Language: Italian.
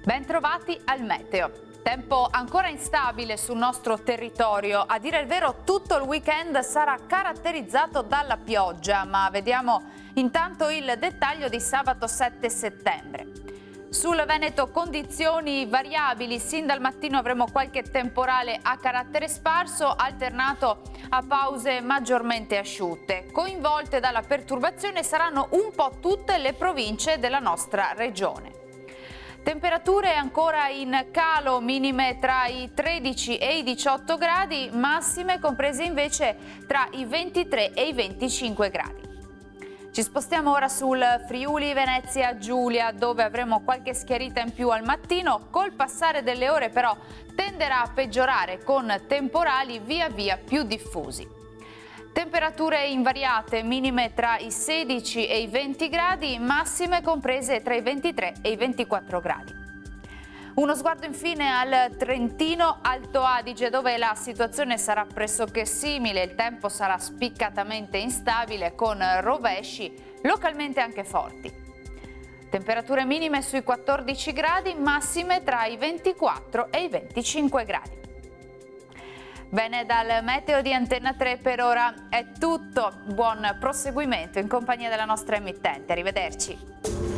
Bentrovati al meteo. Tempo ancora instabile sul nostro territorio. A dire il vero, tutto il weekend sarà caratterizzato dalla pioggia, ma vediamo intanto il dettaglio di sabato 7 settembre. Sul Veneto condizioni variabili, sin dal mattino avremo qualche temporale a carattere sparso alternato a pause maggiormente asciutte. Coinvolte dalla perturbazione saranno un po' tutte le province della nostra regione. Temperature ancora in calo, minime tra i 13 e i 18 gradi, massime comprese invece tra i 23 e i 25 gradi. Ci spostiamo ora sul Friuli Venezia Giulia, dove avremo qualche schiarita in più al mattino. Col passare delle ore però tenderà a peggiorare con temporali via via più diffusi. Temperature invariate, minime tra i 16 e i 20 gradi, massime comprese tra i 23 e i 24 gradi. Uno sguardo infine al Trentino Alto Adige, dove la situazione sarà pressoché simile, il tempo sarà spiccatamente instabile con rovesci localmente anche forti. Temperature minime sui 14 gradi, massime tra i 24 e i 25 gradi. Bene, dal meteo di Antenna 3 per ora è tutto. Buon proseguimento in compagnia della nostra emittente. Arrivederci.